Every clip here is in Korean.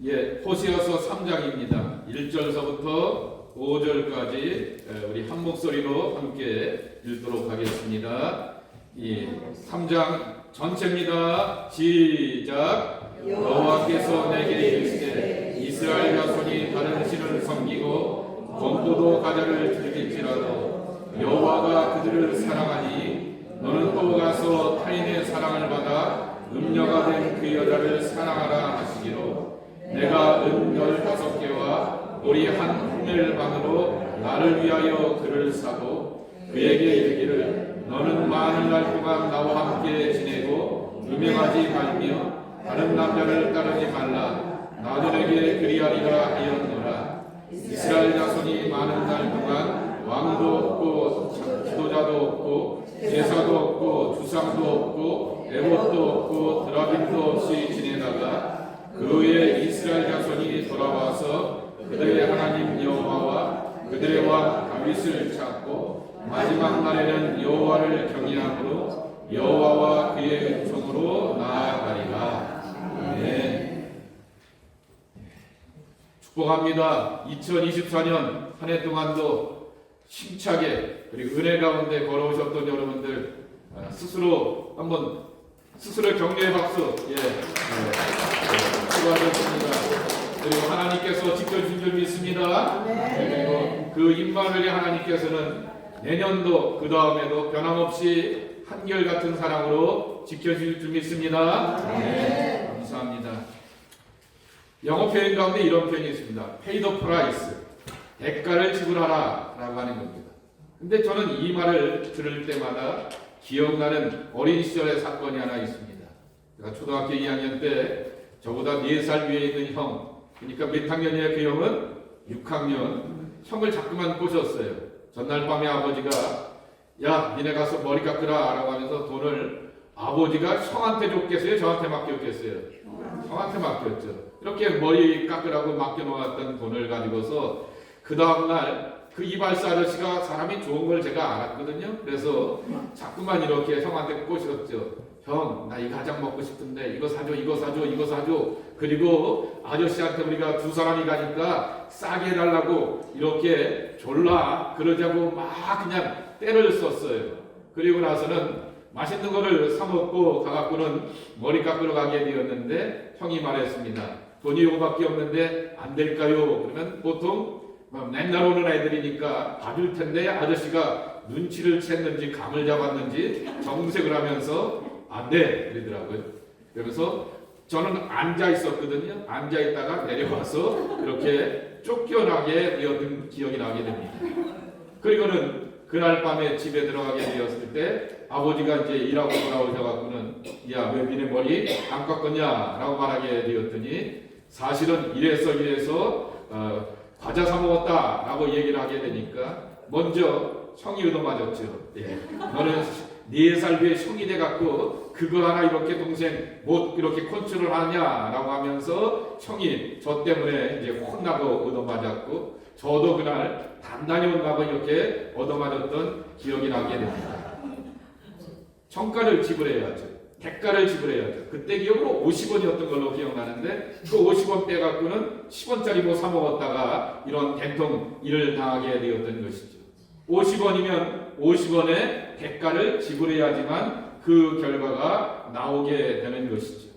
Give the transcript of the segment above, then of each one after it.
호세아서 3장입니다. 1절서부터 5절까지 우리 한 목소리로 함께 읽도록 하겠습니다. 3장 전체입니다. 시작. 여호와께서 내게 이르시되 이스라엘 자손이 다른 신을 섬기고 건포도 과자를 즐길지라도 여호와가 그들을 사랑하니 너는 또 가서 타인의 사랑을 받아 음녀가 된 그 여자를 사랑하라 하시기로 내가 은 15개와 돌이 한 호멜방으로 나를 위하여 그를 사고 그에게 이르기를 너는 많은 날 동안 나와 함께 지내고 음행하지 말며 다른 남자를 따르지 말라. 나도 내게 그리하리라 하였노라. 이스라엘 자손이 많은 날 동안 왕도 없고 지도자도 없고 제사도 없고 주상도 없고 에봇도 없고 드라빔도 없이 지내다가 그 후에 이스라엘 자손이 돌아와서 그들의 하나님 여호와와 그들의 왕 다윗을 찾고 마지막 날에는 여호와를 경외함으로 여호와와 그의 은총으로 나아가리라. 아멘. 축복합니다. 2024년 한 해 동안도 힘차게 그리고 은혜 가운데 걸어오셨던 여러분들 스스로 한번 스스로 격려의 박수. 수고하셨습니다. 그리고 하나님께서 지켜주신 줄 믿습니다. 그리고 그 임마누엘의 하나님께서는 내년도 그 다음에도 변함없이 한결같은 사랑으로 지켜주실 줄 믿습니다. 감사합니다. 영어 표현 가운데 이런 표현이 있습니다. Pay the price. 대가를 지불하라 라고 하는 겁니다. 근데 저는 이 말을 들을 때마다 기억나는 어린 시절의 사건이 하나 있습니다. 제가 초등학교 2학년 때 저보다 4살 위에 있는 형, 그러니까 몇 학년이에요? 그 형은 6학년. 형을 자꾸만 꼬셨어요. 전날 밤에 아버지가 야 니네 가서 머리 깎으라 라고 하면서 돈을 아버지가 형한테 줬겠어요? 저한테 맡겼겠어요? 형한테 맡겼죠. 이렇게 머리 깎으라고 맡겨놓았던 돈을 가지고서 그 다음날 그 이발사 아저씨가 사람이 좋은 걸 제가 알았거든요. 그래서 자꾸만 이렇게 형한테 꼬셨죠. 형, 나 이 가장 먹고 싶은데 이거 사줘, 이거 사줘, 이거 사줘. 그리고 아저씨한테 우리가 두 사람이 가니까 싸게 해달라고 이렇게 졸라 그러자고 막 그냥 때를 썼어요. 그리고 나서는 맛있는 거를 사 먹고 가갖고는 머리 깎으러 가게 되었는데 형이 말했습니다. 돈이 이거밖에 없는데 안 될까요? 그러면 보통 맨날 오는 애들이니까 봐줄 텐데 아저씨가 눈치를 챘는지 감을 잡았는지 정색을 하면서 안 돼 그러더라고요. 그래서 저는 앉아 있었거든요. 앉아 있다가 내려와서 이렇게 쫓겨나게 되었던 기억이 나게 됩니다. 그리고는 그날 밤에 집에 들어가게 되었을 때 아버지가 이제 일하고 돌아오셔갖고는 야 왜 니네 머리 안 깎았냐 라고 말하게 되었더니 사실은 이래서 과자 사 먹었다 라고 얘기를 하게 되니까 먼저 형이 얻어맞았죠. 너는 4살 뒤에 형이 돼갖고 그거 하나 이렇게 동생 못 이렇게 컨트롤 하냐 라고 하면서 형이 저 때문에 이제 혼나고 얻어맞았고 저도 그날 단단히 혼나고 이렇게 얻어맞았던 기억이 나게 됩니다. 정가를 지불해야죠. 대가를 지불해야죠. 그때 기억으로 50원이었던 걸로 기억나는데 그 50원 빼갖고는 10원짜리 뭐 사 먹었다가 이런 된통 일을 당하게 되었던 것이죠. 50원이면 50원의 대가를 지불해야지만 그 결과가 나오게 되는 것이죠.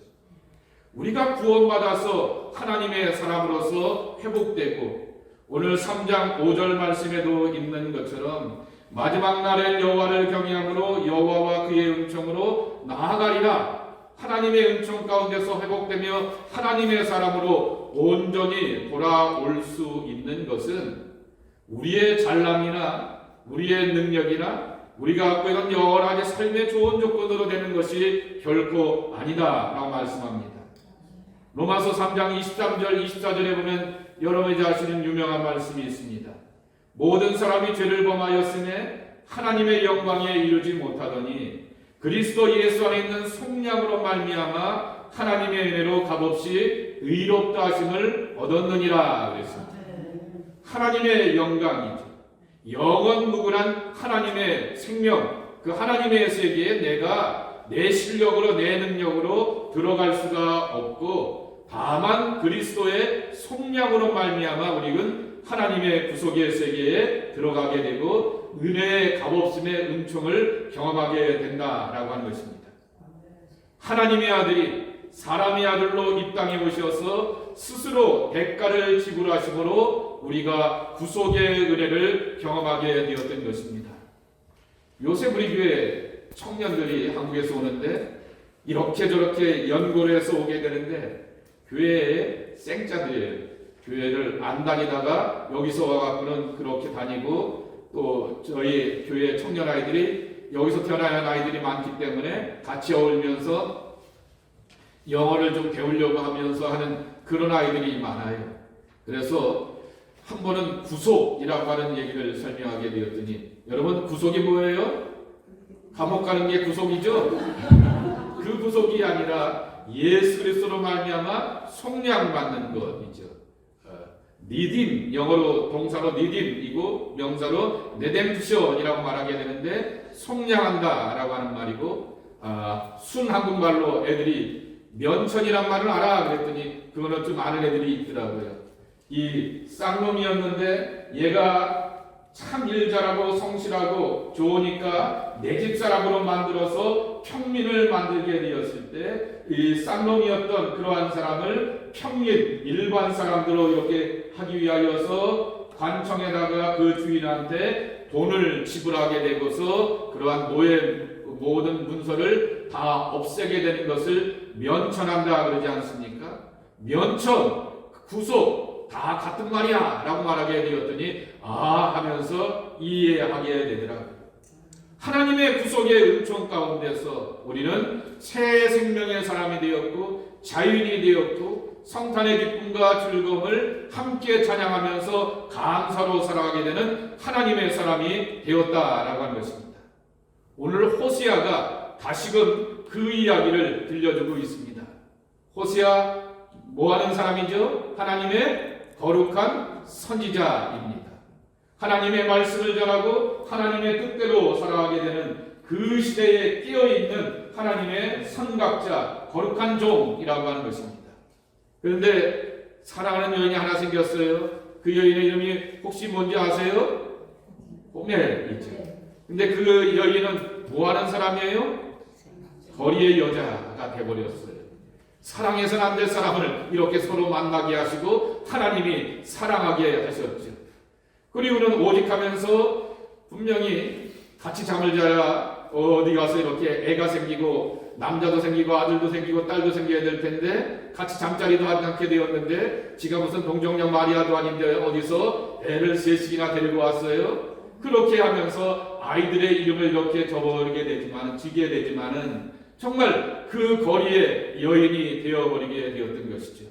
우리가 구원받아서 하나님의 사람으로서 회복되고 오늘 3장 5절 말씀에도 있는 것처럼 마지막 날에 여호와를 경외함으로 여호와와 그의 은총으로 나아가리라. 하나님의 은총 가운데서 회복되며 하나님의 사람으로 온전히 돌아올 수 있는 것은 우리의 잘남이나 우리의 능력이나 우리가 갖고 있는 여러 가지 삶의 좋은 조건으로 되는 것이 결코 아니다 라고 말씀합니다. 로마서 3장 23절 24절에 보면 여러분이 아시는 유명한 말씀이 있습니다. 모든 사람이 죄를 범하였음에 하나님의 영광에 이르지 못하더니 그리스도 예수 안에 있는 속량으로 말미암아 하나님의 은혜로 값없이 의롭다 하심을 얻었느니라 그랬습니다. 하나님의 영광이죠. 영원 무궁한 하나님의 생명, 그 하나님의 세계에 내가 내 실력으로 내 능력으로 들어갈 수가 없고 다만 그리스도의 속량으로 말미암아 우리는 하나님의 구속의 세계에 들어가게 되고 은혜의 값없음의 은총을 경험하게 된다라고 하는 것입니다. 하나님의 아들이 사람의 아들로 이 땅에 오셔서 스스로 대가를 지불하심으로 우리가 구속의 은혜를 경험하게 되었던 것입니다. 요새 우리 교회 청년들이 한국에서 오는데 이렇게 저렇게 연고를 해서 오게 되는데 교회에 생짜들이에요. 교회를 안 다니다가 여기서 와갖고는 그렇게 다니고 또 저희 교회 청년 아이들이 여기서 태어난 아이들이 많기 때문에 같이 어울리면서 영어를 좀 배우려고 하면서 하는 그런 아이들이 많아요. 그래서 한 번은 구속이라고 하는 얘기를 설명하게 되었더니 여러분 구속이 뭐예요? 감옥 가는 게 구속이죠? 그 구속이 아니라 예수 그리스도로 말미암아 속량받는 것이죠. 리딤, 영어로 동사로 리딤이고 명사로 레뎀프션이라고 말하게 되는데 속량한다라고 하는 말이고 순 한국말로 애들이 면천이란 말을 알아 그랬더니 그거는 좀 아는 애들이 있더라고요. 이 쌍놈이었는데 얘가 참 일 잘하고 성실하고 좋으니까 내 집 사람으로 만들어서 평민을 만들게 되었을 때 이 쌍놈이었던 그러한 사람을 평민 일반 사람들로 이렇게 하기 위하여서 관청에다가 그 주인한테 돈을 지불하게 되고서 그러한 노예 모든 문서를 다 없애게 되는 것을 면천한다 그러지 않습니까? 면천, 구속 다 같은 말이야 라고 말하게 되었더니 하면서 이해하게 되더라고요. 하나님의 구속의 은총 가운데서 우리는 새 생명의 사람이 되었고 자유인이 되었고 성탄의 기쁨과 즐거움을 함께 찬양하면서 감사로 살아가게 되는 하나님의 사람이 되었다라고 하는 것입니다. 오늘 호세아가 다시금 그 이야기를 들려주고 있습니다. 호세아 뭐하는 사람이죠? 하나님의 거룩한 선지자입니다. 하나님의 말씀을 전하고 하나님의 뜻대로 살아가게 되는 그 시대에 끼어있는 하나님의 선각자 거룩한 종이라고 하는 것입니다. 그런데 사랑하는 여인이 하나 생겼어요. 그 여인의 이름이 혹시 뭔지 아세요? 고멜이죠. 근데 그 여인은 뭐하는 사람이에요? 거리의 여자가 되어버렸어요. 사랑해서는 안 될 사람을 이렇게 서로 만나게 하시고 하나님이 사랑하게 하셨죠. 그리고는 오직 하면서 분명히 같이 잠을 자야 어디 가서 이렇게 애가 생기고 남자도 생기고 아들도 생기고 딸도 생겨야 될 텐데 같이 잠자리도 하지 않게 되었는데 지가 무슨 동정녀 마리아도 아닌데 어디서 애를 셋씩이나 데리고 왔어요. 그렇게 하면서 아이들의 이름을 이렇게 저버리게 되지만 지게 되지만은 정말 그 거리의 여인이 되어버리게 되었던 것이죠.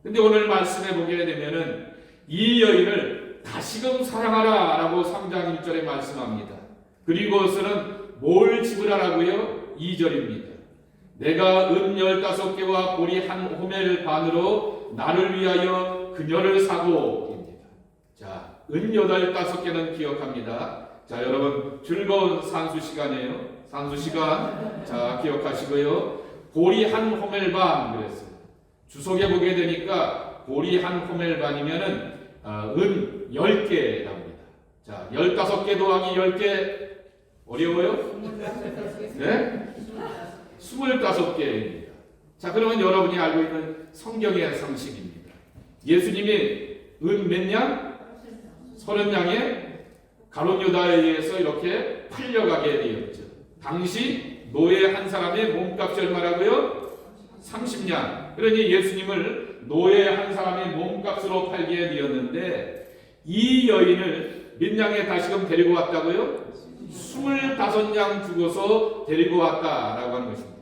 근데 오늘 말씀해 보게 되면은 이 여인을 다시금 사랑하라 라고 3장 1절에 말씀합니다. 그리고서는 뭘 지불하라고요? 2절입니다. 내가 은 15개와 보리 한 호멜 반으로 나를 위하여 그녀를 사고입니다. 자, 은 15개는 기억합니다. 자, 여러분 즐거운 산수 시간이에요. 산수 시간. 자, 기억하시고요. 보리 한 호멜 반 그랬어요. 주석에 보게 되니까 보리 한 호멜 반이면은 은 10개랍니다. 자, 15개 더하기 10개 어려워요? 네? 25개입니다. 자, 그러면 여러분이 알고 있는 성경의 상식입니다. 예수님이 은 몇 냥? 30냥에 가룟 유다에 의해서 이렇게 팔려가게 되었죠. 당시 노예 한 사람의 몸값이 얼마라고요? 30냥. 그러니 예수님을 노예 한 사람의 몸값으로 팔게 되었는데 이 여인을 몇 냥에 다시금 데리고 왔다고요? 25냥 주고서 데리고 왔다라고 하는 것입니다.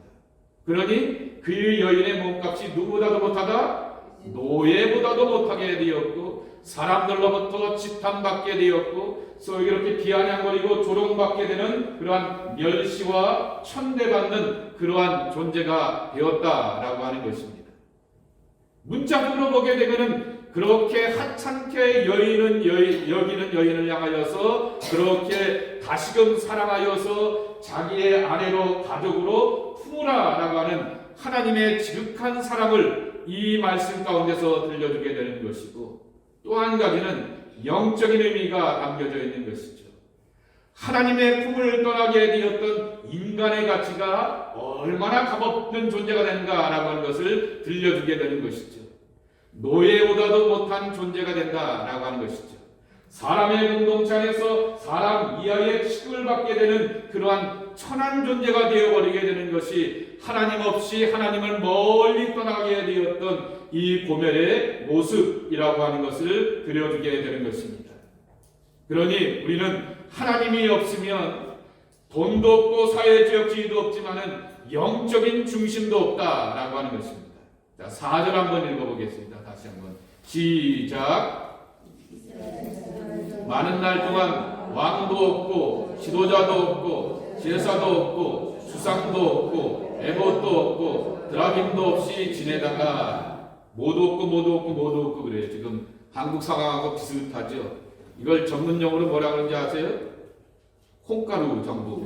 그러니 그 여인의 몸값이 누구보다도 못하다? 노예보다도 못하게 되었고 사람들로부터 지탄받게 되었고 소위 이렇게 비아냥거리고 조롱받게 되는 그러한 멸시와 천대받는 그러한 존재가 되었다라고 하는 것입니다. 문짝으로 보게 되면은 그렇게 하찮게 여기는 여인을 향하여서 그렇게 다시금 사랑하여서 자기의 아내로 가족으로 품으라라고 하는 하나님의 지극한 사랑을 이 말씀 가운데서 들려주게 되는 것이고, 또 한 가지는 영적인 의미가 담겨져 있는 것이죠. 하나님의 품을 떠나게 되었던 인간의 가치가 얼마나 값없는 존재가 되는가라고 하는 것을 들려주게 되는 것이죠. 노예보다도 못한 존재가 된다라고 하는 것이죠. 사람의 공동체 안에서 사람 이하의 취급을 받게 되는 그러한 천한 존재가 되어버리게 되는 것이 하나님 없이 하나님을 멀리 떠나게 되었던 이 고멜의 모습이라고 하는 것을 들려주게 되는 것입니다. 그러니 우리는 하나님이 없으면 돈도 없고 사회적 지위도 없지만은 영적인 중심도 없다라고 하는 것입니다. 자, 4절 한번 읽어보겠습니다. 다시 한번 시작. 많은 날 동안 왕도 없고 지도자도 없고 제사도 없고 수상도 없고 에봇도 없고 드라빔도 없이 지내다가 모두 없고 그래요. 지금 한국 상황하고 비슷하죠. 이걸 전문용어로 뭐라 그러는지 아세요? 콩가루 정부.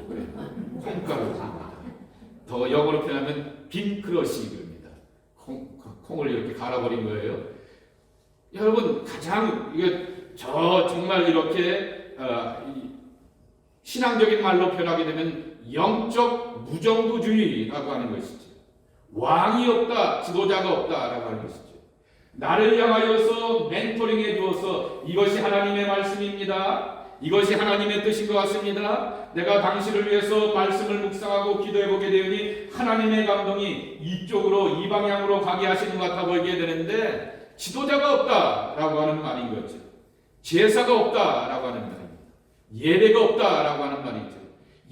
콩가루. 더 영어로 표현하면 빈크러시 그럽니다. 콩을 이렇게 갈아버린 거예요. 여러분, 가장 이게 정말 이렇게 신앙적인 말로 표현하게 되면 영적 무정부주의라고 하는 것이죠. 왕이 없다, 지도자가 없다라고 하는 것이죠. 나를 향하여서 멘토링해 주어서 이것이 하나님의 말씀입니다. 이것이 하나님의 뜻인 것 같습니다. 내가 당신을 위해서 말씀을 묵상하고 기도해 보게 되니 하나님의 감동이 이쪽으로 이 방향으로 가게 하시는 것 같아 보이게 되는데 지도자가 없다라고 하는 말인 거죠. 제사가 없다라고 하는 말입니다. 예배가 없다라고 하는 말이죠.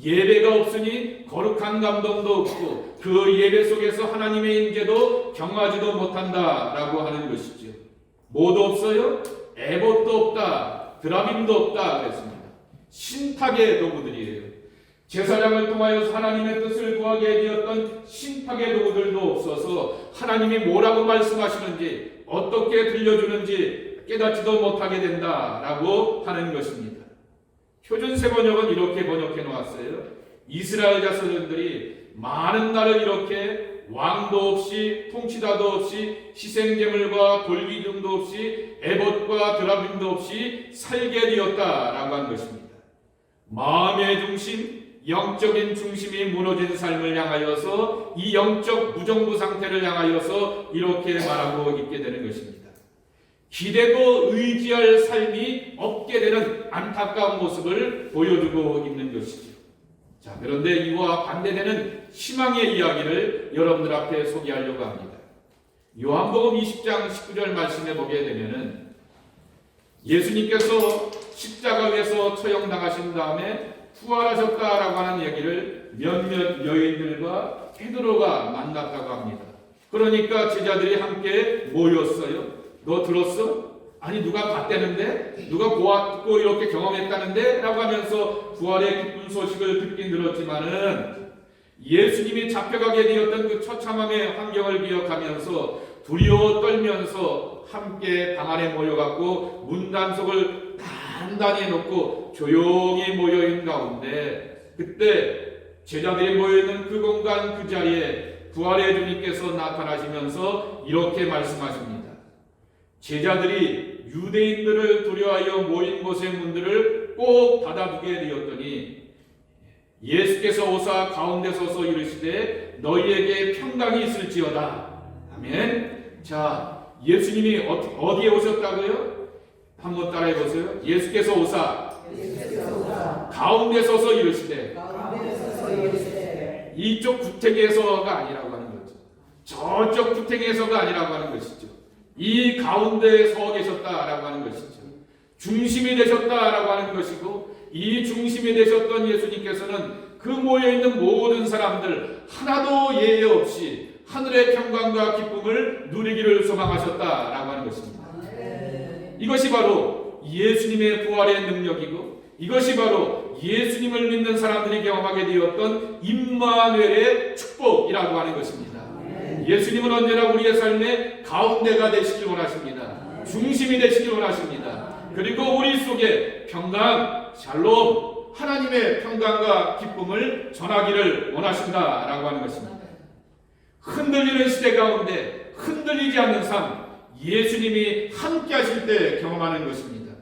예배가 없으니 거룩한 감동도 없고 그 예배 속에서 하나님의 임재도 경하지도 못한다라고 하는 것이죠. 뭐도 없어요? 에봇도 없다, 드라빔도 없다 그랬습니다. 신탁의 도구들이에요. 제사장을 통하여 하나님의 뜻을 구하게 되었던 신탁의 도구들도 없어서 하나님이 뭐라고 말씀하시는지 어떻게 들려주는지 깨닫지도 못하게 된다라고 하는 것입니다. 표준세 번역은 이렇게 번역해 놓았어요. 이스라엘 자손들이 많은 날을 이렇게 왕도 없이 통치자도 없이 희생제물과 돌기둥도 없이 에봇과 드라빔도 없이 살게 되었다라고 한 것입니다. 마음의 중심, 영적인 중심이 무너진 삶을 향하여서 이 영적 무정부 상태를 향하여서 이렇게 말하고 있게 되는 것입니다. 기대고 의지할 삶이 없게 되는 안타까운 모습을 보여주고 있는 것이죠. 자, 그런데 이와 반대되는 희망의 이야기를 여러분들 앞에 소개하려고 합니다. 요한복음 20장 19절 말씀에 보게 되면은 예수님께서 십자가 위에서 처형당하신 다음에 부활하셨다라고 하는 얘기를 몇몇 여인들과 베드로가 만났다고 합니다. 그러니까 제자들이 함께 모였어요. 너 들었어? 아니 누가 봤다는데? 누가 보았고 이렇게 경험했다는데? 라고 하면서 부활의 기쁜 소식을 듣긴 들었지만은 예수님이 잡혀가게 되었던 그 처참함의 환경을 기억하면서 두려워 떨면서 함께 방 안에 모여갖고 문단속을 단단히 해놓고 조용히 모여있는 가운데 그때 제자들이 모여있는 그 공간 그 자리에 부활의 주님께서 나타나시면서 이렇게 말씀하십니다. 제자들이 유대인들을 두려워하여 모인 곳의 문들을 꼭 닫아두게 되었더니 예수께서 오사 가운데 서서 이르시되 너희에게 평강이 있을지어다. 아멘. 자, 예수님이 어디에 오셨다고요? 한번 따라해 보세요. 예수께서 오사 가운데 서서 이르시되 이쪽 구택에서가 아니라고 하는 거죠. 저쪽 구택에서가 아니라고 하는 것이죠. 이 가운데에 서 계셨다라고 하는 것이죠. 중심이 되셨다라고 하는 것이고 이 중심이 되셨던 예수님께서는 그 모여있는 모든 사람들 하나도 예외 없이 하늘의 평강과 기쁨을 누리기를 소망하셨다라고 하는 것입니다. 이것이 바로 예수님의 부활의 능력이고 이것이 바로 예수님을 믿는 사람들이 경험하게 되었던 임마누엘의 축복이라고 하는 것입니다. 예수님은 언제나 우리의 삶의 가운데가 되시길 원하십니다. 중심이 되시길 원하십니다. 그리고 우리 속에 평강, 샬롬, 하나님의 평강과 기쁨을 전하기를 원하신다라고 하는 것입니다. 흔들리는 시대 가운데 흔들리지 않는 삶, 예수님이 함께 하실 때 경험하는 것입니다.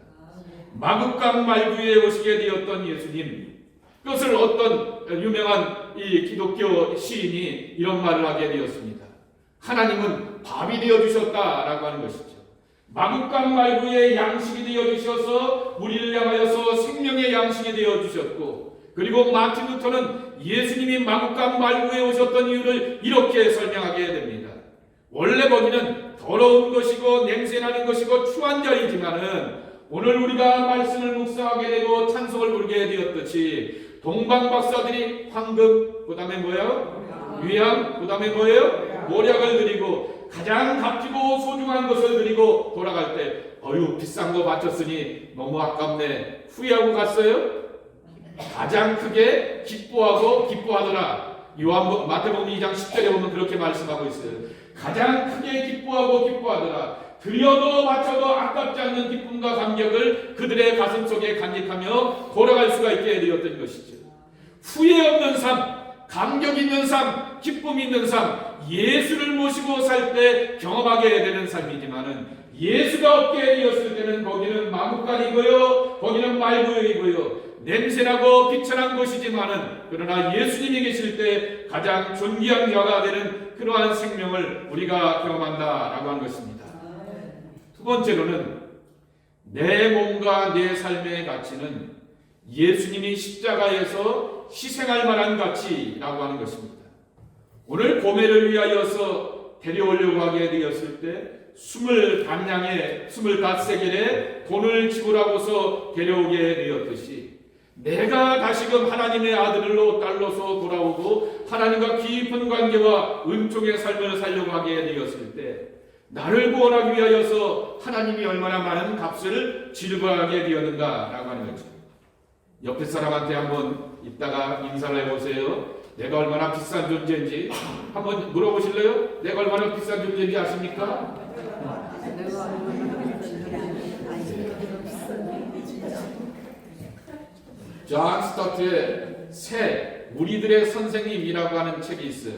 마국강 말구에 오시게 되었던 예수님, 그것을 어떤 유명한 이 기독교 시인이 이런 말을 하게 되었습니다. 하나님은 밥이 되어주셨다라고 하는 것이죠. 마국강 말구의 양식이 되어주셔서 우리를 향하여서 생명의 양식이 되어주셨고, 그리고 마틴 루터는 예수님이 마국강 말구에 오셨던 이유를 이렇게 설명하게 됩니다. 원래 거기는 더러운 것이고 냄새나는 것이고 추한 자리지만은 오늘 우리가 말씀을 묵상하게 되고 찬송을 부르게 되었듯이 동방 박사들이 황금, 그 다음에 뭐예요? 위암, 그 다음에 뭐예요? 모략을 드리고 가장 값지고 소중한 것을 드리고 돌아갈 때 어휴 비싼 거 바쳤으니 너무 아깝네 후회하고 갔어요? 가장 크게 기뻐하더라. 마태복음 2장 10절에 보면 그렇게 말씀하고 있어요. 가장 크게 기뻐하더라. 드려도 바쳐도 아깝지 않는 기쁨과 감격을 그들의 가슴 속에 간직하며 돌아갈 수가 있게 되었던 것이죠. 후회 없는 삶, 감격 있는 삶, 기쁨 있는 삶, 예수를 모시고 살 때 경험하게 되는 삶이지만은 예수가 없게 되었을 때는 거기는 마국간이고요, 거기는 말구역이고요, 냄새나고 비천한 곳이지만은 그러나 예수님이 계실 때 가장 존귀한 자가 되는 그러한 생명을 우리가 경험한다라고 하는 것입니다. 두 번째로는 내 몸과 내 삶의 가치는 예수님이 십자가에서 희생할 만한 가치라고 하는 것입니다. 오늘 고매를 위하여서 데려오려고 하게 되었을 때 25세겔에 돈을 지불하고서 데려오게 되었듯이 내가 다시금 하나님의 아들로 딸로서 돌아오고 하나님과 깊은 관계와 은총의 삶을 살려고 하게 되었을 때 나를 구원하기 위하여서 하나님이 얼마나 많은 값을 지불하게 되었는가라고 하는 거죠. 옆에 사람한테 한번 이따가 인사를 해보세요. 내가 얼마나 비싼 존재인지 한번 물어보실래요? 내가 얼마나 비싼 존재인지 아십니까? 존 스타트의 새 우리들의 선생님이라고 하는 책이 있어요.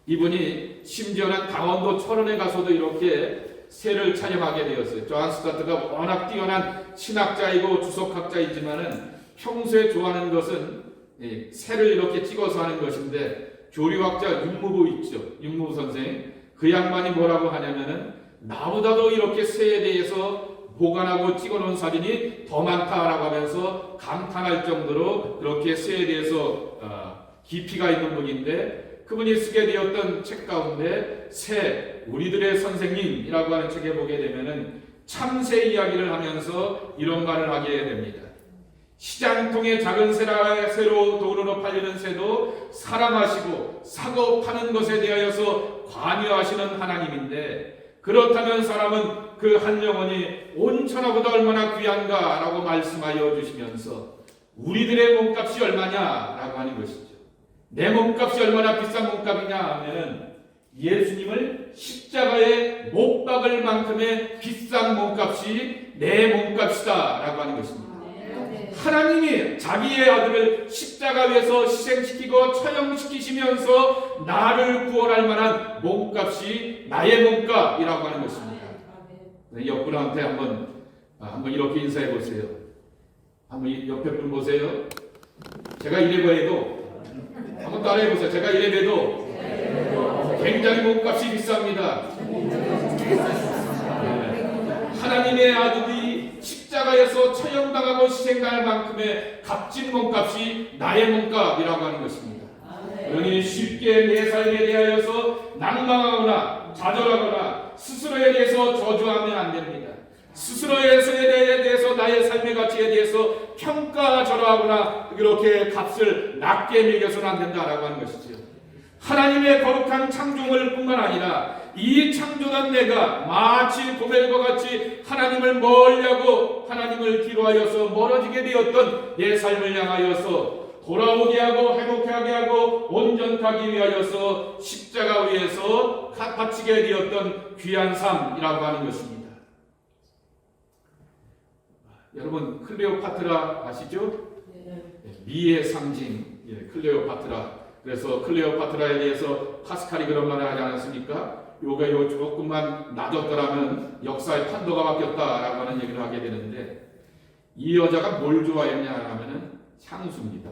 이분이 심지어는 강원도 철원에 가서도 이렇게 새를 촬영하게 되었어요. 존 스타트가 워낙 뛰어난 신학자이고 주석학자이지만은 평소에 좋아하는 것은 새를 이렇게 찍어서 하는 것인데 교류학자 윤무부 있죠. 윤무부 선생. 그 양반이 뭐라고 하냐면은 나보다도 이렇게 새에 대해서 보관하고 찍어놓은 사진이 더 많다라고 하면서 감탄할 정도로 그렇게 새에 대해서 깊이가 있는 분인데 그분이 쓰게 되었던 책 가운데 새 우리들의 선생님이라고 하는 책에 보게 되면은 참새 이야기를 하면서 이런 말을 하게 됩니다. 시장통에 작은 새로 돈으로 팔리는 새도 사랑하시고 사고 파는 것에 대하여서 관여하시는 하나님인데 그렇다면 사람은 그 한 영혼이 온 천하보다 얼마나 귀한가라고 말씀하여 주시면서 우리들의 몸값이 얼마냐라고 하는 것이죠. 내 몸값이 얼마나 비싼 몸값이냐 하면 예수님을 십자가에 못 박을 만큼의 비싼 몸값이 내 몸값이다라고 하는 것입니다. 하나님이 자기의 아들을 십자가 위에서 희생시키고 처형시키시면서 나를 구원할 만한 몸값이 나의 몸값이라고 하는 것입니다. 옆분한테 한번 이렇게 인사해 보세요. 한번 옆에 분 보세요. 제가 이래봐도 한번 따라해 보세요. 제가 이래봐도 굉장히 몸값이 비쌉니다. 하나님의 아들이 십자가에서 처형당하고 희생당할 만큼의 값진 몸값이 나의 몸값이라고 하는 것입니다. 그러니 쉽게 내 삶에 대하여서 낭망하거나 좌절하거나 스스로에 대해서 저주하면 안 됩니다. 스스로에 대해서 나의 삶의 가치에 대해서 평가절하하거나 그렇게 값을 낮게 매겨서는 안 된다라고 하는 것이죠. 하나님의 거룩한 창조물 뿐만 아니라 이 창조된 내가 마치 고멜과 같이 하나님을 멀리하고 하나님을 뒤로하여서 멀어지게 되었던 내 삶을 향하여서 돌아오게 하고 회복하게 하고 온전하기 위하여서 십자가 위에서 바치게 되었던 귀한 삶이라고 하는 것입니다. 여러분 클레오파트라 아시죠? 미의 상징, 클레오파트라. 그래서 클레오파트라에 대해서 파스칼이 그런 말을 하지 않았습니까? 요가 조금만 낮았더라면 역사의 판도가 바뀌었다라고 하는 얘기를 하게 되는데, 이 여자가 뭘 좋아했냐 하면은 향수입니다.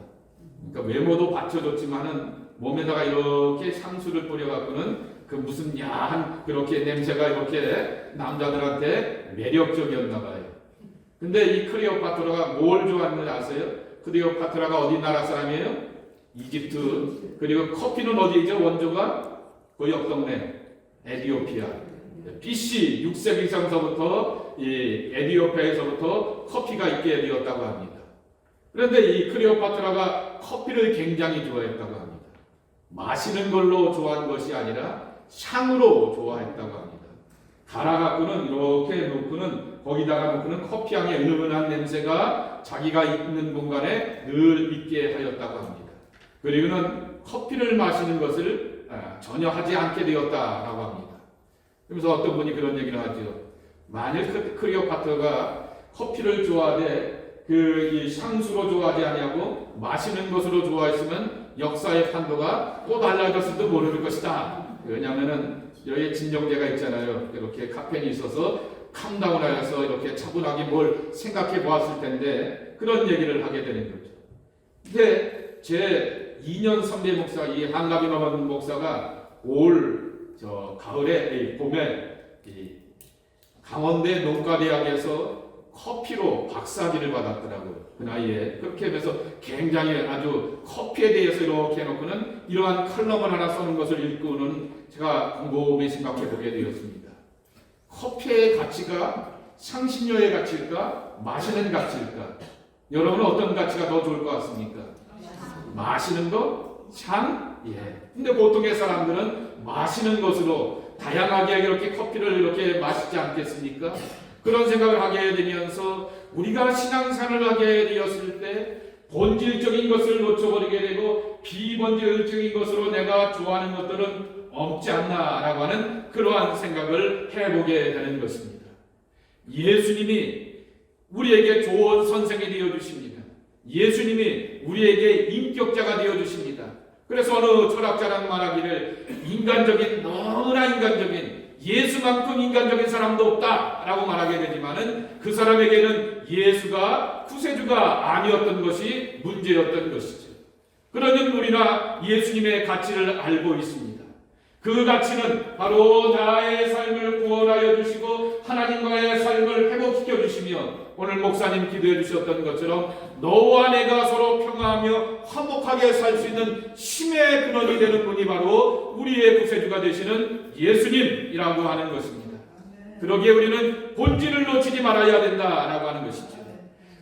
그러니까 외모도 받쳐줬지만은 몸에다가 이렇게 향수를 뿌려갖고는 그 무슨 야한 그렇게 냄새가 이렇게 남자들한테 매력적이었나 봐요. 근데 이 클레오파트라가 뭘 좋아하는지 아세요? 클레오파트라가 어디 나라 사람이에요? 이집트. 그리고 커피는 어디죠? 원조가 그 옆 동네 에티오피아. BC 6세기 이상서부터 이 에티오피아에서부터 커피가 있게 되었다고 합니다. 그런데 이 클레오파트라가 커피를 굉장히 좋아했다고 합니다. 마시는 걸로 좋아한 것이 아니라 향으로 좋아했다고 합니다. 갈아갖고는 이렇게 놓고는 거기다가 놓고는 커피향의 은은한 냄새가 자기가 있는 공간에 늘 있게 하였다고 합니다. 그리고는 커피를 마시는 것을 전혀 하지 않게 되었다라고 합니다. 그래서 어떤 분이 그런 얘기를 하죠. 만일 클레오파트라가 커피를 좋아하되 이 향수로 좋아하지 아니하고 마시는 것으로 좋아했으면 역사의 판도가 또 달라졌을지도 모를 것이다. 왜냐하면은 여기 진정제가 있잖아요. 이렇게 카페인이 있어서 캄다운하여서 이렇게 차분하게 뭘 생각해 보았을 텐데 그런 얘기를 하게 되는 거죠. 근데 제 2년 선배 목사 이 한가빈 목사가 올 가을에 봄에 강원대 농가대학에서 커피로 박사학위를 받았더라고요. 그 나이에. 그렇게 하면서 굉장히 아주 커피에 대해서 이렇게 해놓고는 이러한 칼럼을 하나 써는 것을 읽고는 제가 곰곰이 생각해 보게 되었습니다. 커피의 가치가 향신료의 가치일까? 마시는 가치일까? 여러분은 어떤 가치가 더 좋을 것 같습니까? 마시는 것? 향? 예. 근데 보통의 사람들은 마시는 것으로 다양하게 이렇게 커피를 이렇게 마시지 않겠습니까? 그런 생각을 하게 되면서 우리가 신앙생활을 하게 되었을 때 본질적인 것을 놓쳐버리게 되고 비본질적인 것으로 내가 좋아하는 것들은 없지 않나라고 하는 그러한 생각을 해보게 되는 것입니다. 예수님이 우리에게 좋은 선생이 되어주십니다. 예수님이 우리에게 인격자가 되어주십니다. 그래서 어느 철학자랑 말하기를 너무나 인간적인 예수만큼 인간적인 사람도 없다라고 말하게 되지만은 그 사람에게는 예수가 구세주가 아니었던 것이 문제였던 것이죠. 그러니 우리나 예수님의 가치를 알고 있습니다. 그 가치는 바로 나의 삶을 구원하여 주시고 하나님과의 삶을 회복시켜 주시며 오늘 목사님 기도해 주셨던 것처럼 너와 내가 서로 평화하며 화목하게 살 수 있는 힘의 근원이 되는 분이 바로 우리의 구세주가 되시는 예수님이라고 하는 것입니다. 그러기에 우리는 본질을 놓치지 말아야 된다라고 하는 것이죠.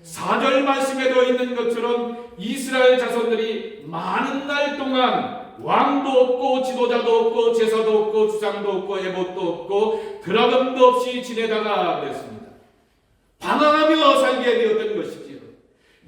4절 말씀에도 있는 것처럼 이스라엘 자손들이 많은 날 동안 왕도 없고 지도자도 없고 제사도 없고 주상도 없고 에봇도 없고 드라금도 없이 지내다가 그랬습니다. 방황하며 살게 되었던 것이지요.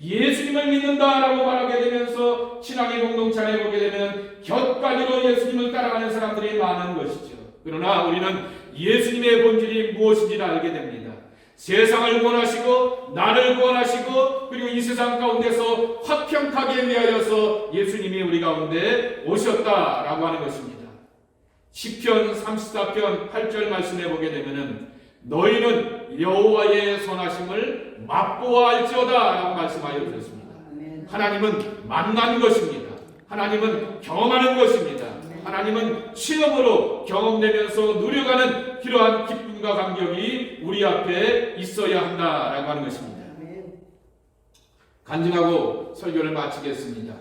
예수님을 믿는다라고 말하게 되면서 신앙의 공동체 안에 보게 되면 곁가지로 예수님을 따라가는 사람들이 많은 것이죠. 그러나 우리는 예수님의 본질이 무엇인지를 알게 됩니다. 세상을 구원하시고 나를 구원하시고 그리고 이 세상 가운데서 화평하게 위하여서 예수님이 우리 가운데 오셨다라고 하는 것입니다. 시편 34편 8절 말씀해 보게 되면은 너희는 여호와의 선하심을 맛보아할지어다 라고 말씀하여 주셨습니다. 하나님은 만난 것입니다. 하나님은 경험하는 것입니다. 하나님은 체험으로 경험되면서 누려가는 그러한 기쁨과 감격이 우리 앞에 있어야 한다라고 하는 것입니다. 간증하고 설교를 마치겠습니다.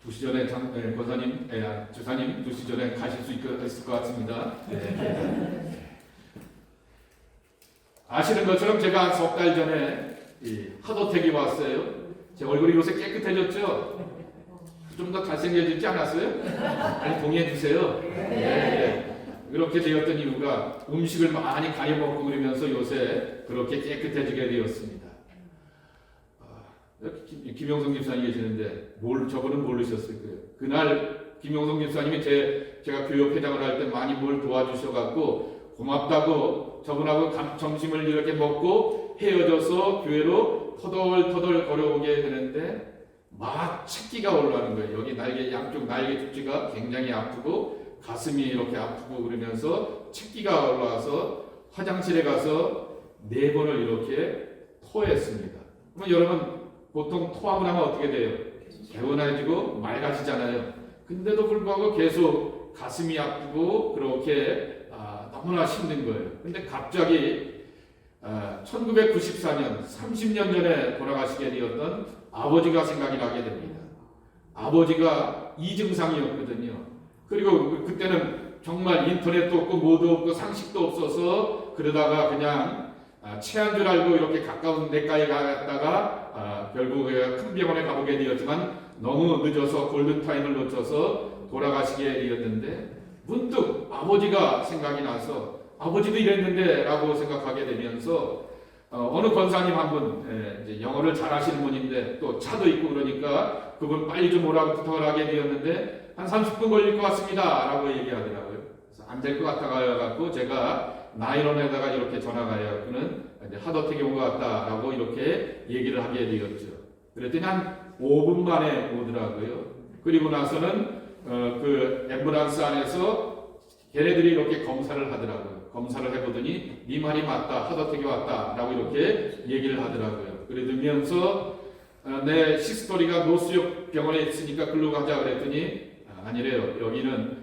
2시 전에 주사님 2시 전에 가실 수 있을 것 같습니다. 네. 아시는 것처럼 제가 석 달 전에 하도택이 왔어요. 제 얼굴이 요새 깨끗해졌죠? 좀 더 잘생겨지지 않았어요? 아니 동의해 주세요. 네. 그렇게 되었던 이유가 음식을 많이 가려 먹고 그러면서 요새 그렇게 깨끗해지게 되었습니다. 김용성 집사님 계시는데 저분은 모르셨을 거예요. 그날 김용성 집사님이 제가 교육회장을 할 때 많이 뭘 도와주셔갖고 고맙다고 저분하고 점심을 이렇게 먹고 헤어져서 교회로 터덜터덜 걸어오게 되는데 막 책기가 올라오는 거예요. 여기 날개, 양쪽 날개 축지가 굉장히 아프고 가슴이 이렇게 아프고 그러면서 책기가 올라와서 화장실에 가서 4번을 이렇게 토했습니다. 그럼 여러분 보통 토하고 나면 어떻게 돼요? 개운해지고 맑아지잖아요. 근데도 불구하고 계속 가슴이 아프고 그렇게 너무나 힘든 거예요. 근데 갑자기 1994년 30년 전에 돌아가시게 되었던 아버지가 생각이 나게 됩니다. 아버지가 이 증상이었거든요. 그리고 그때는 정말 인터넷도 없고 뭐도 없고 상식도 없어서 그러다가 그냥 체한 줄 알고 이렇게 가까운 내과에 갔다가 결국 큰 병원에 가보게 되었지만 너무 늦어서 골든타임을 놓쳐서 돌아가시게 되었는데 문득 아버지가 생각이 나서 아버지도 이랬는데 라고 생각하게 되면서 어느 권사님 한 분, 이제 영어를 잘 하시는 분인데 또 차도 있고 그러니까 그분 빨리 좀 오라고 부탁을 하게 되었는데 한 30분 걸릴 것 같습니다 라고 얘기하더라고요. 그래서 안 될 것 같아가지고 제가 나이론에다가 이렇게 전화가 해갖고는 이제 하더택에 온 것 같다라고 이렇게 얘기를 하게 되었죠. 그랬더니 한 5분 만에 오더라고요. 그리고 나서는 그 앰뷸런스 안에서 걔네들이 이렇게 검사를 하더라고요. 검사를 해보더니 네 말이 맞다, 하더택이 왔다라고 이렇게 얘기를 하더라고요. 그러면서 내 시스토리가 노수역 병원에 있으니까 글로 가자 그랬더니 아니래요. 여기는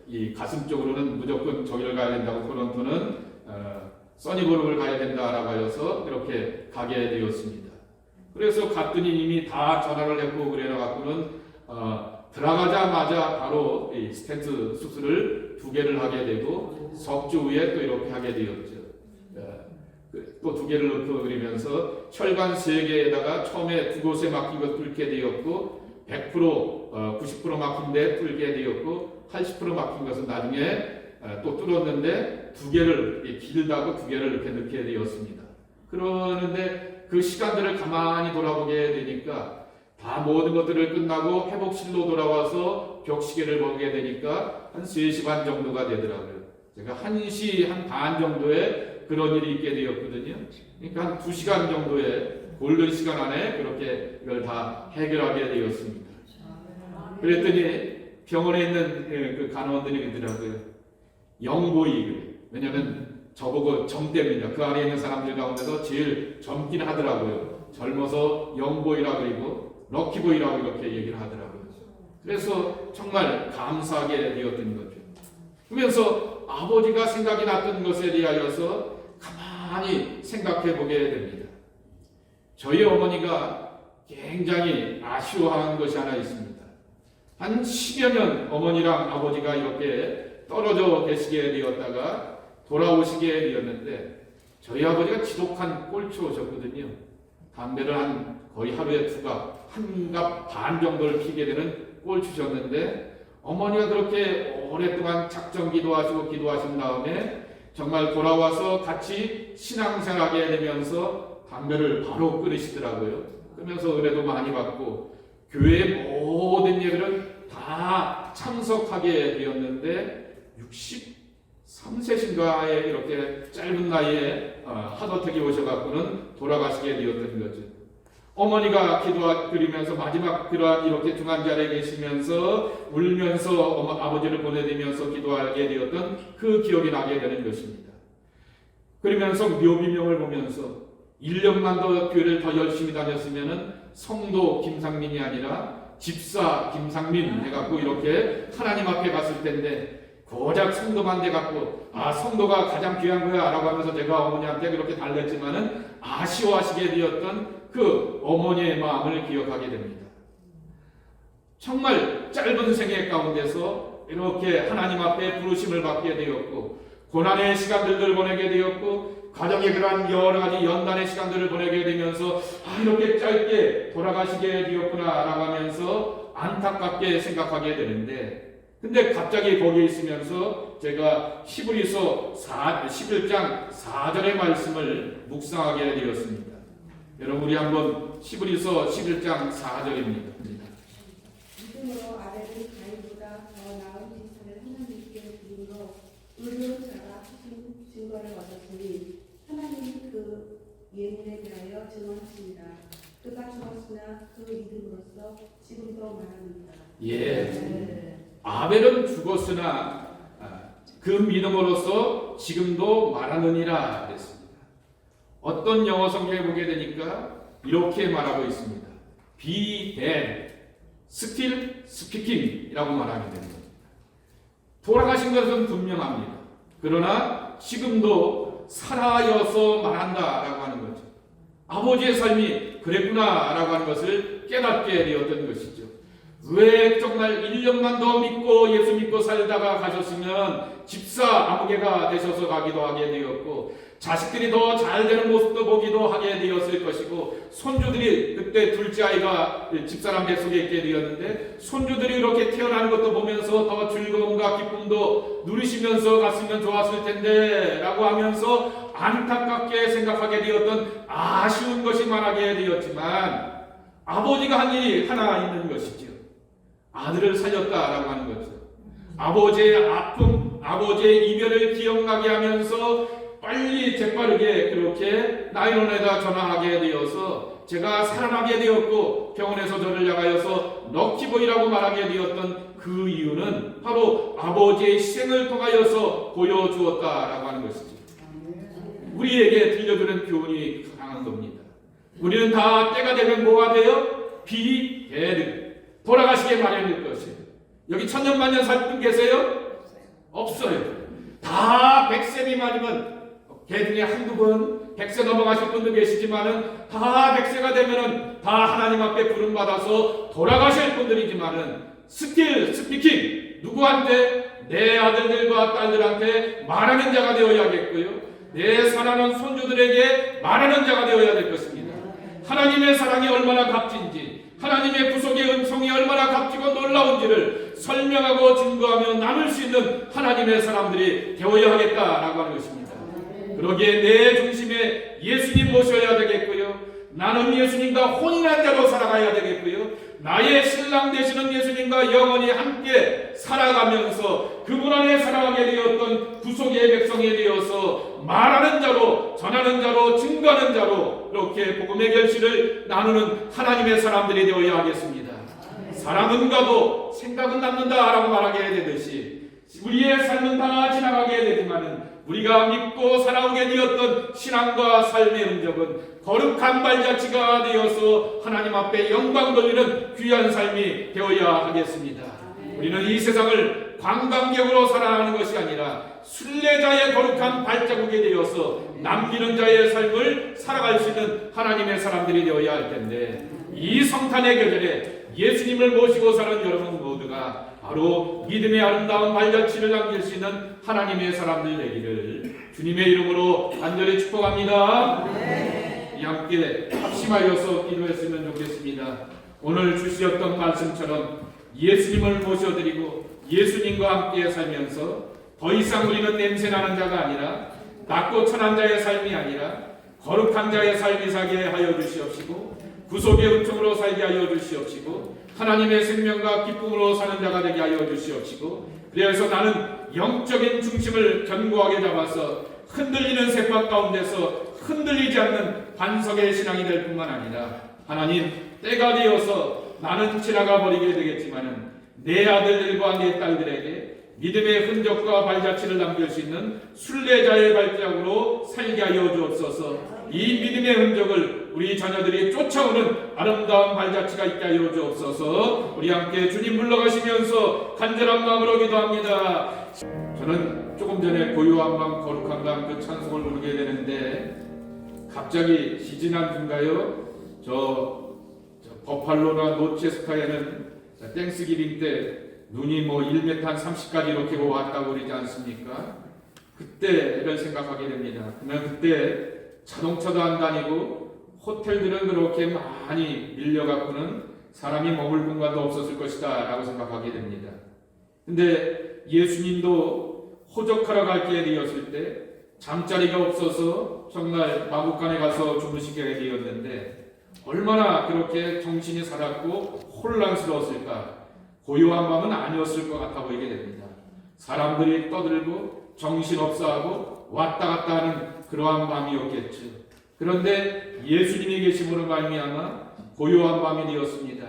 이 가슴 쪽으로는 무조건 저기를 가야 된다고 토론토는 써니브룩을 가야 된다라고 하여서 그렇게 가게 되었습니다. 그래서 갔더니 이미 다 전화를 했고 그래갖고는 들어가자마자 바로 이 스텐트 수술을 2개를 하게 되고 석주 후에 또 이렇게 하게 되었죠. 또 2개를 넣고 그러면서 혈관 3개에다가 처음에 2곳에 막힌 것 뚫게 되었고 100% 90% 막힌 데 뚫게 되었고 80% 막힌 것은 나중에 또 뚫었는데 2개를 길다고 2개를 이렇게 넣게 되었습니다. 그러는데 그 시간들을 가만히 돌아보게 되니까 다 모든 것들을 끝나고 회복실로 돌아와서 벽시계를 보게 되니까 한 3시 반 정도가 되더라고요. 제가 1시 반 정도에 그런 일이 있게 되었거든요. 그러니까 한 2시간 정도의 골든 시간 안에 그렇게 이걸 다 해결하게 되었습니다. 그랬더니 병원에 있는 그 간호원들이 그러더라고요. 영보이. 왜냐면 저보고 젊답니다. 그 안에 있는 사람들 가운데서 제일 젊긴 하더라고요. 젊어서 영보이라 그리고 럭키보이라고 이렇게 얘기를 하더라고요. 그래서 정말 감사하게 되었던 거죠. 그러면서 아버지가 생각이 났던 것에 대하여서 가만히 생각해 보게 됩니다. 저희 어머니가 굉장히 아쉬워하는 것이 하나 있습니다. 한 10여 년 어머니랑 아버지가 이렇게 떨어져 계시게 되었다가 돌아오시게 되었는데 저희 아버지가 지독한 꼴초셨거든요. 담배를 거의 하루에 2갑, 1갑 반 정도를 피게 되는 꼴초셨는데 어머니가 그렇게 오랫동안 작정 기도하시고 기도하신 다음에 정말 돌아와서 같이 신앙생활하게 되면서 담배를 바로 끊으시더라고요. 그러면서 은혜도 많이 받고 교회의 모든 예배를 다 참석하게 되었는데 63세신가에 이렇게 짧은 나이에 하더택이 오셔갖고는 돌아가시게 되었던 거죠. 어머니가 기도드리면서 마지막 그러한 이렇게 중환자리에 계시면서 울면서 아버지를 보내드리면서 기도하게 되었던 그 기억이 나게 되는 것입니다. 그러면서 묘비명을 보면서 1년만 더 교회를 더 열심히 다녔으면은 성도 김상민이 아니라 집사 김상민 해갖고 이렇게 하나님 앞에 갔을 텐데 고작 성도만 돼갖고 성도가 가장 귀한 거야 라고 하면서 제가 어머니한테 그렇게 달랬지만은 아쉬워하시게 되었던 그 어머니의 마음을 기억하게 됩니다. 정말 짧은 생애 가운데서 이렇게 하나님 앞에 부르심을 받게 되었고 고난의 시간들을 보내게 되었고 가정의 그러한 여러 가지 연단의 시간들을 보내게 되면서 이렇게 짧게 돌아가시게 되었구나 라고 하면서 안타깝게 생각하게 되는데 근데 갑자기 거기에 있으면서 제가 히브리서 11장 4절의 말씀을 묵상하게 되었습니다. 여러분 우리 한번 히브리서 11장 4절입니다. 믿음으로 아벨이 가인보다 더 나은 제사를 하나님께 드림으로 의로운 자가 하신 증거를 얻었으니 하나님이 그 예물을 지금도 말합니다. 예. 아벨은 죽었으나 그 믿음으로써 지금도 말하느니라 그랬습니다. 어떤 영어 성경에 보게 되니까 이렇게 말하고 있습니다. Be dead, still speaking 이라고 말하게 됩니다. 돌아가신 것은 분명합니다. 그러나 지금도 살아여서 말한다라고 하는 거죠. 아버지의 삶이 그랬구나라고 하는 것을 깨닫게 되었던 것이죠. 왜 정말 1년만 더 믿고 예수 믿고 살다가 가셨으면 집사 아무개가 되셔서 가기도 하게 되었고, 자식들이 더 잘 되는 모습도 보기도 하게 되었을 것이고, 손주들이 그때 둘째 아이가 집사람 뱃속에 있게 되었는데 손주들이 이렇게 태어나는 것도 보면서 더 즐거움과 기쁨도 누리시면서 갔으면 좋았을 텐데 라고 하면서 안타깝게 생각하게 되었던 아쉬운 것이 많게 되었지만, 아버지가 한 일이 하나 있는 것이죠. 아들을 살렸다라고 하는 거죠. 아버지의 아픔, 아버지의 이별을 기억나게 하면서 빨리 재빠르게 그렇게 911에다 전화하게 되어서 제가 살아나게 되었고, 병원에서 저를 향하여서 럭키보이라고 말하게 되었던 그 이유는 바로 아버지의 희생을 통하여서 보여주었다라고 하는 것이죠. 우리에게 들려주는 교훈이 강한 겁니다. 우리는 다 때가 되면 뭐가 돼요? Be dead. 돌아가시게 마련일 것이에요. 여기 천년만년 살 분 계세요? 없어요. 다 100세 미만이면 개 중에 한두 번 100세 넘어가실 분도 계시지만은 다 100세가 되면은 다 하나님 앞에 부름받아서 돌아가실 분들이지만은 스틸 스피킹, 누구한테? 내 아들들과 딸들한테 말하는 자가 되어야겠고요, 내 사랑하는 손주들에게 말하는 자가 되어야 될 것입니다. 하나님의 사랑이 얼마나 값진지, 하나님의 구속의 은총이 얼마나 값지고 놀라운지를 설명하고 증거하며 나눌 수 있는 하나님의 사람들이 되어야 하겠다라고 하는 것입니다. 그러기에 내 중심에 예수님 모셔야 되겠고요, 나는 예수님과 혼인한 자로 살아가야 되겠고요, 나의 신랑 되시는 예수님과 영원히 함께 살아가면서 그분 안에 살아가게 되었던 구속의 백성이 되어서 말하는 자로, 전하는 자로, 증거하는 자로 이렇게 복음의 결실을 나누는 하나님의 사람들이 되어야 하겠습니다. 사람은 가도 생각은 남는다라고 말하게 되듯이 우리의 삶은 다 지나가게 되지만은 우리가 믿고 살아오게 되었던 신앙과 삶의 흔적은 거룩한 발자취가 되어서 하나님 앞에 영광 돌리는 귀한 삶이 되어야 하겠습니다. 우리는 이 세상을 관광객으로 살아가는 것이 아니라 순례자의 거룩한 발자국이 되어서 남기는 자의 삶을 살아갈 수 있는 하나님의 사람들이 되어야 할 텐데, 이 성탄의 계절에 예수님을 모시고 사는 여러분 모두가 바로 믿음의 아름다운 발자취를 남길 수 있는 하나님의 사람들 되기를 주님의 이름으로 간절히 축복합니다. 이 함께 합심하여서 기도했으면 좋겠습니다. 오늘 주시었던 말씀처럼 예수님을 모셔드리고 예수님과 함께 살면서 더 이상 우리는 냄새나는 자가 아니라 낮고 천한 자의 삶이 아니라 거룩한 자의 삶이 살게 하여 주시옵시고, 구속의 은총으로 살게 하여 주시옵시고, 하나님의 생명과 기쁨으로 사는 자가 되게 하여 주시옵시고, 그래서 나는 영적인 중심을 견고하게 잡아서 흔들리는 셋박 가운데서 흔들리지 않는 반석의 신앙이 될 뿐만 아니라, 하나님 때가 되어서 나는 지나가 버리게 되겠지만은 내 아들들과 내 딸들에게 믿음의 흔적과 발자취를 남길 수 있는 순례자의 발자국으로 살게 하여 주옵소서. 이 믿음의 흔적을 우리 자녀들이 쫓아오는 아름다운 발자취가 있게 하여 주옵소서. 우리 함께 주님 불러가시면서 간절한 마음으로 기도합니다. 저는 조금 전에 고요한 밤 거룩한 밤 그 찬송을 부르게 되는데, 갑자기 지지난주인가요? 저 버팔로나 노체스카에는 땡스기빙 때 눈이 뭐 1m 한 30까지 이렇게 왔다고 그러지 않습니까? 그때를 생각하게 됩니다. 그러면 그때 자동차도 안 다니고 호텔들은 그렇게 많이 밀려갖고는 사람이 머물 공간도 없었을 것이다 라고 생각하게 됩니다. 근데 예수님도 호적하러 갈 기회 되었을 때 잠자리가 없어서 정말 마국간에 가서 주무시게 되었는데 얼마나 그렇게 정신이 살았고 혼란스러웠을까. 고요한 밤은 아니었을 것 같아 보이게 됩니다. 사람들이 떠들고 정신없어하고 왔다 갔다 하는 그러한 밤이었겠죠. 그런데 예수님이 계심으로 말미암아 고요한 밤이 되었습니다.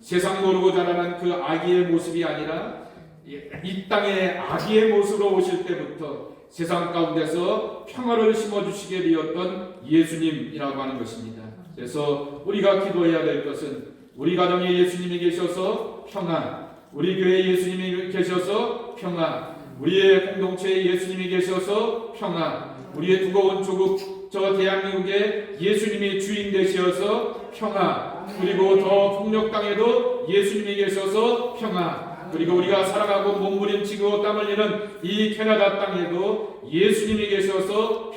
세상 모르고 자라난 그 아기의 모습이 아니라 이 땅의 아기의 모습으로 오실 때부터 세상 가운데서 평화를 심어주시게 되었던 예수님이라고 하는 것입니다. 그래서 우리가 기도해야 될 것은 우리 가정에 예수님이 계셔서 평안, 우리 교회에 예수님이 계셔서 평안, 우리의 공동체에 예수님이 계셔서 평안, 우리의 두꺼운 조국 저 대한민국에 예수님이 주인 되셔서 평안, 그리고 더 북녘 땅에도 예수님이 계셔서 평안, 그리고 우리가 살아가고 몸부림치고 땀 흘리는 이 캐나다 땅에도 예수님이 계셔서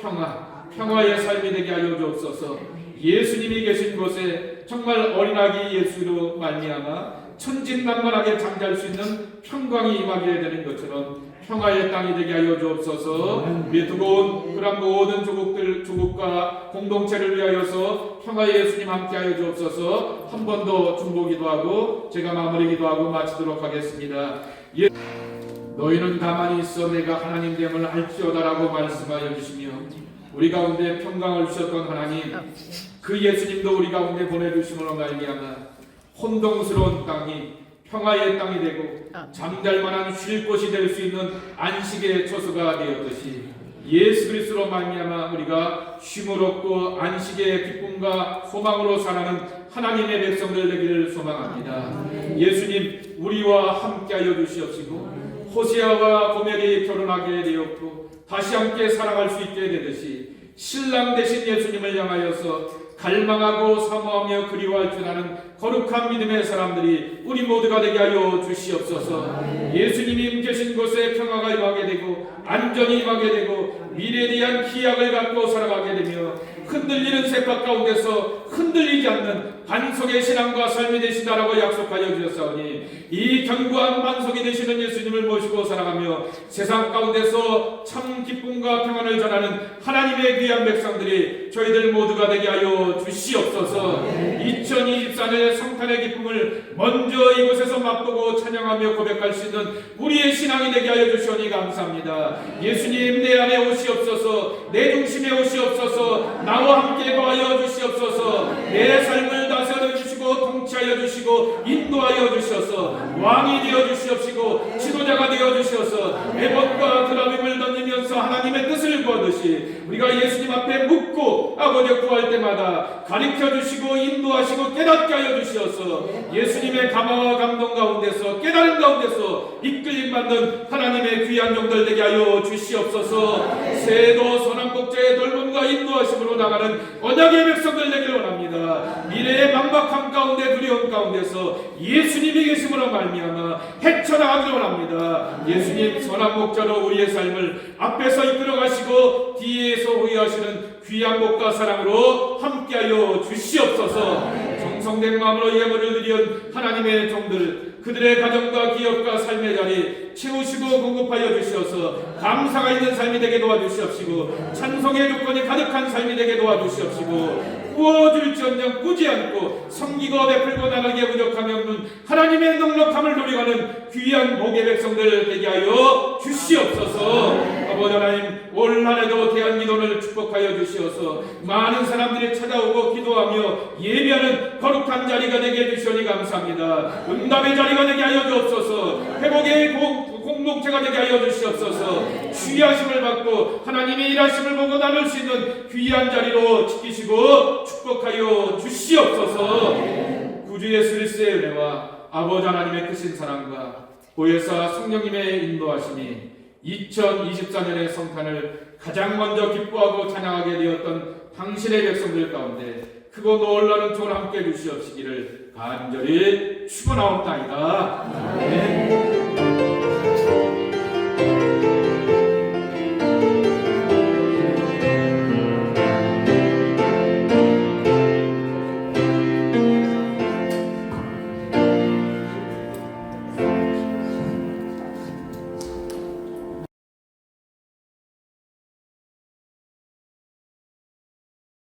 평화의 삶이 되게 하여 주옵소서. 예수님이 계신 곳에 정말 어린아기 예수로 말미암아 천진난만하게 잠잘 수 있는 평강이 임하게 되는 것처럼 평화의 땅이 되게 하여 주옵소서. 우리 두고온 그런 모든 조국과 공동체를 위하여서 평화의 예수님 함께 하여 주옵소서. 한 번 더 중보기도 하고 제가 마무리 기도하고 마치도록 하겠습니다. 너희는 가만히 있어 내가 하나님 됨을 알지어다라고 말씀하여 주시며 우리 가운데 평강을 주셨던 하나님, 그 예수님도 우리 가운데 보내주심으로 말미암아 혼동스러운 땅이 평화의 땅이 되고 잠잘 만한 쉴 곳이 될 수 있는 안식의 처소가 되었듯이 예수 그리스도로 말미암아 우리가 쉼을 얻고 안식의 기쁨과 소망으로 살아가는 하나님의 백성들 되기를 소망합니다. 예수님, 우리와 함께하여 주시옵시고 호세아와 고멜이 결혼하게 되었고 다시 함께 살아갈 수 있게 되듯이 신랑 되신 예수님을 향하여서 갈망하고 사모하며 그리워할 줄 아는 거룩한 믿음의 사람들이 우리 모두가 되게 하여 주시옵소서. 예수님이 계신 곳에 평화가 임하게 되고 안전이 임하게 되고 미래에 대한 기약을 갖고 살아가게 되며 흔들리는 세파 가운데서 흔들리지 않는 반석의 신앙과 삶이 되신다라고 약속하여 주셨사오니 이 견고한 반석이 되시는 예수님을 모시고 살아가며 세상 가운데서 참 기쁨과 평안을 전하는 하나님의 귀한 백성들이 저희들 모두가 되게 하여 주시옵소서. 2024년의 성탄의 기쁨을 먼저 이곳에서 맛보고 찬양하며 고백할 수 있는 우리의 신앙이 되게 하여 주시오니 감사합니다. 예수님, 내 안에 오시옵소서. 내 중심에 오시옵소서. 나와 함께 거하여 주시옵소서. 내 삶을 다스려 주시고 통치하여 주시고 인도하여 주셔서 왕이 되어 주시옵시고 지도자가 되어 주셔서 에봇과 드라빔을 던지면서 하나님의 뜻을 구하듯이 우리가 예수님 앞에 묻고 아버지 구할 때마다 가르쳐 주시고 인도하시고 깨닫게 하여 주시어서 예수님의 감화와 감동 가운데서 깨달음 가운데서 이끌림 받는 하나님의 귀한 종들 되게 하여 주시옵소서. 새도 선한 복제의 돌봄과 인도하심으로 나가는 언약의 백성들 되기를 원합니다. 미래의 만박함 가운데 두려움 가운데서 예수님이 계심으로 말미암아 헤쳐나가기를 원합니다. 예수님 선한 목자로 우리의 삶을 앞에서 이끌어 가시고 뒤에서 호위하시는 귀한 복과 사랑으로 함께하여 주시옵소서. 정성된 마음으로 예물을 드리는 하나님의 종들, 그들의 가정과 기업과 삶의 자리 채우시고 공급하여 주시어서 감사가 있는 삶이 되게 도와주시옵시고 찬송의 조건이 가득한 삶이 되게 도와주시옵시고 구워줄지언정 꾸지 않고 섬기고 베풀고 나가기에 부족함이 없는 하나님의 넉넉함을 누리가는 귀한 복의 백성들 되게 하여 주시옵소서. 아버지 하나님, 올 한해도 대한기도를 축복하여 주시어서 많은 사람들이 찾아오고 기도하며 예배하는 거룩한 자리가 되게 해주시오니 감사합니다. 응답의 자리가 되게 하여 주옵소서. 회복의 공동체가 되게 하여 주시옵소서. 귀하심을 받고 하나님의 일하심을 보고 나눌 수 있는 귀한 자리로 지키시고 축복하여 주시옵소서. 구주 예수 그리스도의 은혜와 아버지 하나님의 크신 사랑과 보혜사 성령님의 인도하심이 2024년의 성탄을 가장 먼저 기뻐하고 찬양하게 되었던 당신의 백성들 가운데 크고 놀라는 조를 함께 주시옵시기를 간절히 축원하옵나이다. 아멘.